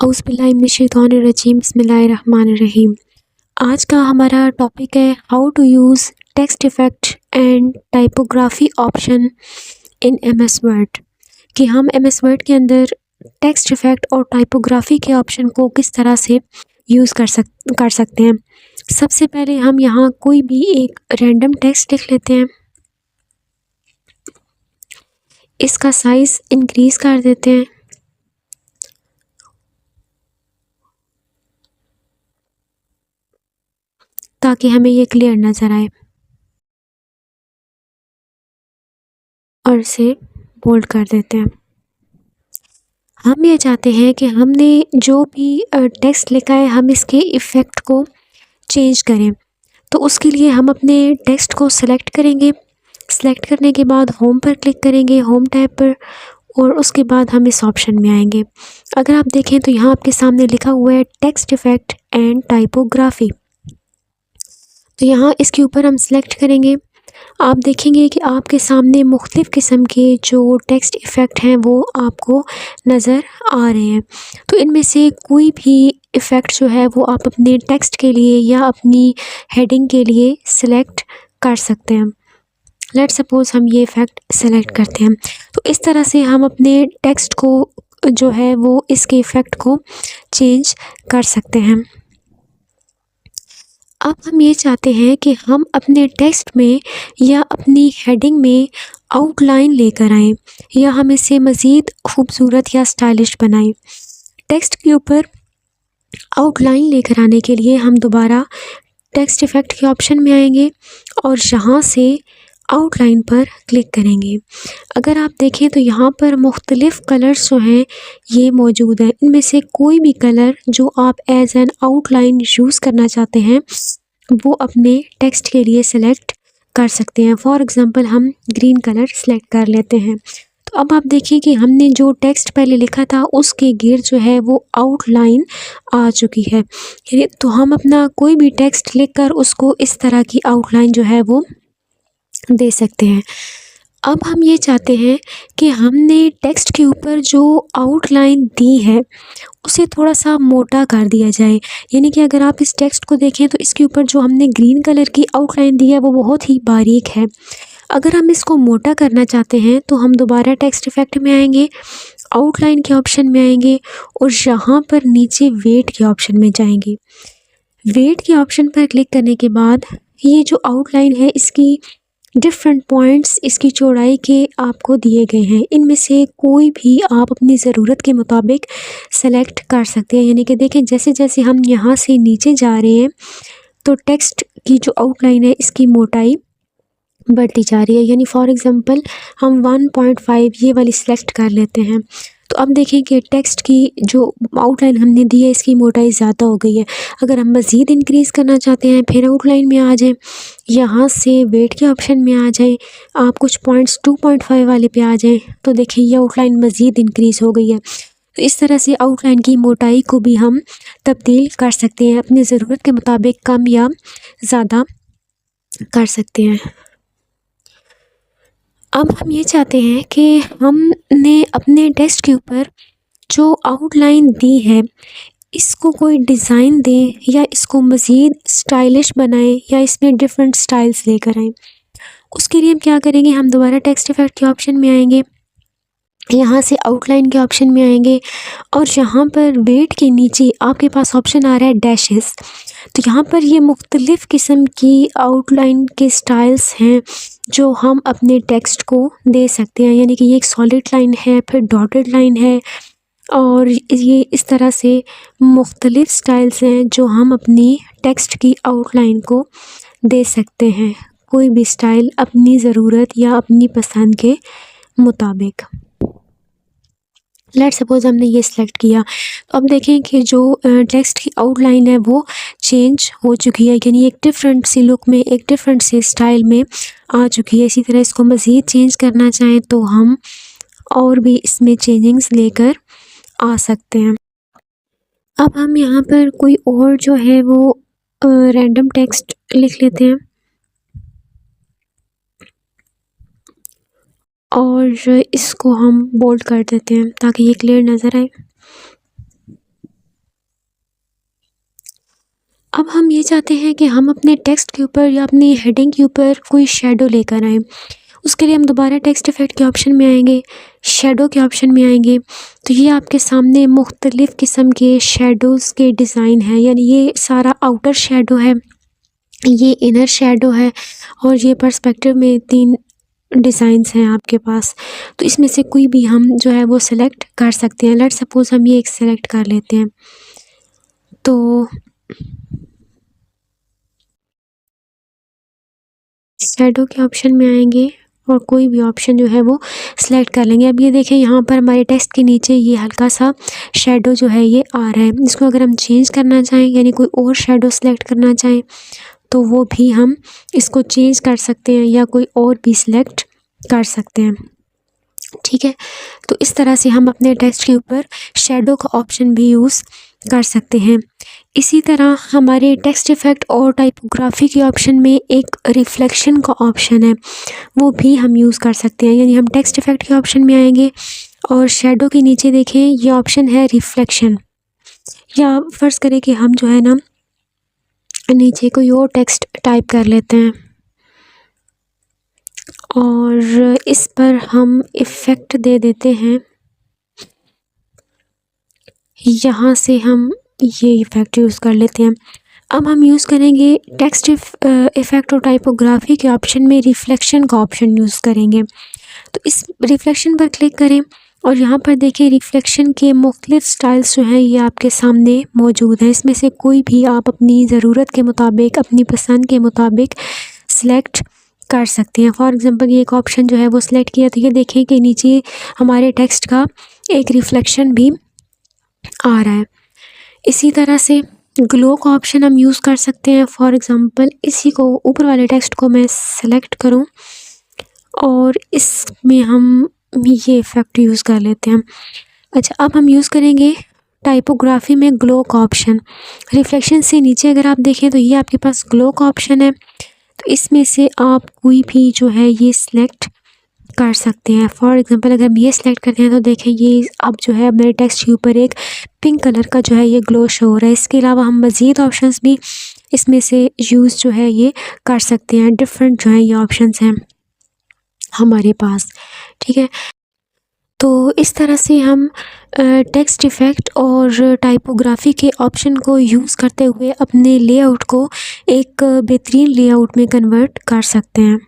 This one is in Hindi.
औज़ुबिल्लाहिमिनश्शैतानिर्रजीम बिस्मिल्लाहिर्रहमानिर्रहीम। आज का हमारा टॉपिक है how to use text effect and typography option in MS Word, कि हम एमएस वर्ड के अंदर टेक्स्ट इफ़ेक्ट और टाइपोग्राफी के ऑप्शन को किस तरह से यूज़ कर सकते हैं। सबसे पहले हम यहाँ कोई भी एक रैंडम टेक्स्ट लिख लेते हैं, इसका साइज़ इंक्रीज़ कर देते हैं ताकि हमें ये क्लियर नज़र आए, और इसे बोल्ड कर देते हैं। हम ये चाहते हैं कि हमने जो भी टेक्स्ट लिखा है हम इसके इफ़ेक्ट को चेंज करें, तो उसके लिए हम अपने टेक्स्ट को सेलेक्ट करेंगे। सेलेक्ट करने के बाद होम पर क्लिक करेंगे, होम टैब पर, और उसके बाद हम इस ऑप्शन में आएंगे। अगर आप देखें तो यहाँ आपके सामने लिखा हुआ है टेक्स्ट इफ़ेक्ट एंड टाइपोग्राफी, तो यहाँ इसके ऊपर हम सेलेक्ट करेंगे। आप देखेंगे कि आपके सामने मुख्तलिफ़ किस्म के जो टेक्स्ट इफ़ेक्ट हैं वो आपको नज़र आ रहे हैं। तो इनमें से कोई भी इफ़ेक्ट जो है वो आप अपने टेक्स्ट के लिए या अपनी हेडिंग के लिए सिलेक्ट कर सकते हैं। लेट्स सपोज़ हम ये इफ़ेक्ट सेलेक्ट करते हैं, तो इस तरह से हम अपने टेक्स्ट को जो है वो इसके इफ़ेक्ट को चेंज कर सकते हैं। अब हम ये चाहते हैं कि हम अपने टेक्स्ट में या अपनी हेडिंग में आउटलाइन लेकर आएँ, या हम इसे मज़ीद खूबसूरत या स्टाइलिश बनाएं। टेक्स्ट के ऊपर आउटलाइन लेकर आने के लिए हम दोबारा टेक्स्ट इफ़ेक्ट के ऑप्शन में आएंगे और यहाँ से आउटलाइन पर क्लिक करेंगे। अगर आप देखें तो यहाँ पर मुख्तलिफ़ कलर्स जो हैं ये मौजूद हैं। इनमें से कोई भी कलर जो आप एज एन आउटलाइन यूज़ करना चाहते हैं वो अपने टेक्स्ट के लिए सेलेक्ट कर सकते हैं। फॉर एग्ज़ाम्पल हम ग्रीन कलर सेलेक्ट कर लेते हैं। तो अब आप देखिए कि हमने जो टेक्स्ट पहले लिखा था उसके गिर्द जो है वो आउटलाइन आ चुकी है। तो हम अपना कोई भी टेक्स्ट लिखकर उसको इस तरह की आउटलाइन जो है वो दे सकते हैं। अब हम ये चाहते हैं कि हमने टेक्स्ट के ऊपर जो आउटलाइन दी है उसे थोड़ा सा मोटा कर दिया जाए, यानी कि अगर आप इस टेक्स्ट को देखें तो इसके ऊपर जो हमने ग्रीन कलर की आउटलाइन दी है वो बहुत ही बारीक है। अगर हम इसको मोटा करना चाहते हैं तो हम दोबारा टेक्स्ट इफ़ेक्ट में आएंगे, आउटलाइन के ऑप्शन में आएंगे और यहाँ पर नीचे वेट के ऑप्शन में जाएंगे। वेट के ऑप्शन पर क्लिक करने के बाद ये जो आउटलाइन है इसकी डिफरेंट पॉइंट्स इसकी चौड़ाई के आपको दिए गए हैं। इनमें से कोई भी आप अपनी ज़रूरत के मुताबिक सेलेक्ट कर सकते हैं, यानी कि देखें जैसे जैसे हम यहाँ से नीचे जा रहे हैं तो टेक्स्ट की जो आउटलाइन है इसकी मोटाई बढ़ती जा रही है। यानी फॉर एग्ज़ाम्पल हम 1.5 ये वाली सेलेक्ट कर लेते हैं, तो अब देखें कि टेक्स्ट की जो आउटलाइन हमने दी है इसकी मोटाई ज़्यादा हो गई है। अगर हम मज़ीद इंक्रीज़ करना चाहते हैं फिर आउटलाइन में आ जाएं, यहाँ से वेट के ऑप्शन में आ जाएं, आप कुछ पॉइंट्स 2.5 वाले पे आ जाएं, तो देखें ये आउटलाइन मज़ीद इंक्रीज़ हो गई है। तो इस तरह से आउटलाइन की मोटाई को भी हम तब्दील कर सकते हैं, अपनी ज़रूरत के मुताबिक कम या ज़्यादा कर सकते हैं। अब हम ये चाहते हैं कि हमने अपने टेक्स्ट के ऊपर जो आउटलाइन दी है इसको कोई डिज़ाइन दें या इसको मज़ीद स्टाइलिश बनाएं या इसमें डिफरेंट स्टाइल्स लेकर आएँ। उसके लिए हम क्या करेंगे, हम दोबारा टेक्स्ट इफ़ेक्ट के ऑप्शन में आएंगे, यहाँ से आउटलाइन के ऑप्शन में आएंगे और यहाँ पर वेट के नीचे आपके पास ऑप्शन आ रहा है डैशेस। तो यहाँ पर ये मुख्तलिफ़ किस्म की आउटलाइन के स्टाइल्स हैं जो हम अपने टेक्स्ट को दे सकते हैं, यानी कि ये एक सॉलिड लाइन है, फिर डॉटेड लाइन है, और ये इस तरह से मुख्तलिफ़ स्टाइल्स हैं जो हम अपनी टेक्स्ट की आउटलाइन को दे सकते हैं, कोई भी स्टाइल अपनी ज़रूरत या अपनी पसंद के मुताबिक। लेट्स सपोज़ हमने ये सिलेक्ट किया, तो अब देखें कि जो टेक्स्ट की आउटलाइन है वो चेंज हो चुकी है, यानी एक डिफरेंट सी लुक में, एक डिफरेंट से स्टाइल में आ चुकी है। इसी तरह इसको मज़ीद चेंज करना चाहें तो हम और भी इसमें चेंजिंग्स लेकर आ सकते हैं। अब हम यहाँ पर कोई और जो है वो रैंडम टेक्स्ट लिख लेते हैं और इसको हम बोल्ड कर देते हैं ताकि ये क्लियर नज़र आए। अब हम ये चाहते हैं कि हम अपने टेक्स्ट के ऊपर या अपनी हेडिंग के ऊपर कोई शेडो लेकर आएँ। उसके लिए हम दोबारा टेक्स्ट इफ़ेक्ट के ऑप्शन में आएंगे, शेडो के ऑप्शन में आएंगे। तो ये आपके सामने मुख्तलिफ़ किस्म के शेडोज़ के डिज़ाइन हैं, यानी ये सारा आउटर शेडो है, ये इनर शेडो है और ये पर्सपेक्टिव में 3 डिज़ाइंस हैं आपके पास। तो इसमें से कोई भी हम जो है वो सिलेक्ट कर सकते हैं। लेट्स सपोज़ हम ये एक सिलेक्ट कर लेते हैं। तो शेडो के ऑप्शन में आएंगे और कोई भी ऑप्शन जो है वो सिलेक्ट कर लेंगे। अब ये देखें यहाँ पर हमारे टेक्स्ट के नीचे ये हल्का सा शेडो जो है ये आ रहा है। इसको अगर हम चेंज करना चाहें, यानी कोई और शेडो सिलेक्ट करना चाहें, तो वो भी हम इसको चेंज कर सकते हैं या कोई और भी सिलेक्ट कर सकते हैं। ठीक है, तो इस तरह से हम अपने टेक्स्ट के ऊपर शेडो का ऑप्शन भी यूज़ कर सकते हैं। इसी तरह हमारे टेक्स्ट इफ़ेक्ट और टाइपोग्राफी के ऑप्शन में एक रिफ्लेक्शन का ऑप्शन है, वो भी हम यूज़ कर सकते हैं। यानी हम टेक्स्ट इफ़ेक्ट के ऑप्शन में आएंगे और शेडो के नीचे देखें ये ऑप्शन है रिफ्लेक्शन। या फ़र्ज़ करें कि हम जो है ना नीचे कोई और टेक्स्ट टाइप कर लेते हैं और इस पर हम इफ़ेक्ट दे देते हैं। यहाँ से हम ये इफ़ेक्ट यूज़ कर लेते हैं। अब हम यूज़ करेंगे टेक्स्ट इफ़ेक्ट और टाइपोग्राफी के ऑप्शन में रिफ्लेक्शन का ऑप्शन यूज़ करेंगे। तो इस रिफ्लेक्शन पर क्लिक करें और यहाँ पर देखिए रिफ्लेक्शन के मुख्तलिफ़ स्टाइल्स जो हैं ये आपके सामने मौजूद हैं। इसमें से कोई भी आप अपनी ज़रूरत के मुताबिक, अपनी पसंद के मुताबिक सिलेक्ट कर सकते हैं। फॉर एग्ज़ाम्पल ये एक ऑप्शन जो है वो सिलेक्ट किया, तो ये देखें कि नीचे हमारे टेक्स्ट का एक रिफ्लेक्शन भी आ रहा है। इसी तरह से ग्लो का ऑप्शन हम यूज़ कर सकते हैं। फॉर एग्ज़ाम्पल इसी को, ऊपर वाले टेक्स्ट को मैं सेलेक्ट करूं और इसमें हम ये इफ़ेक्ट यूज़ कर लेते हैं। अच्छा, अब हम यूज़ करेंगे टाइपोग्राफी में ग्लो का ऑप्शन। रिफ्लेक्शन से नीचे अगर आप देखें तो ये आपके पास ग्लो का ऑप्शन है। तो इसमें से आप कोई भी जो है ये सिलेक्ट कर सकते हैं। फॉर एग्ज़ाम्पल अगर हम ये सिलेक्ट करते हैं तो देखें ये अब जो है मेरे टेक्स्ट के ऊपर एक पिंक कलर का जो है ये ग्लो शो हो रहा है। इसके अलावा हम मज़ीद ऑप्शंस भी इसमें से यूज़ जो है ये कर सकते हैं। डिफरेंट जो है ये ऑप्शंस हैं हमारे पास। ठीक है, तो इस तरह से हम टेक्स्ट इफ़ेक्ट और टाइपोग्राफी के ऑप्शन को यूज़ करते हुए अपने लेआउट को एक बेहतरीन लेआउट में कन्वर्ट कर सकते हैं।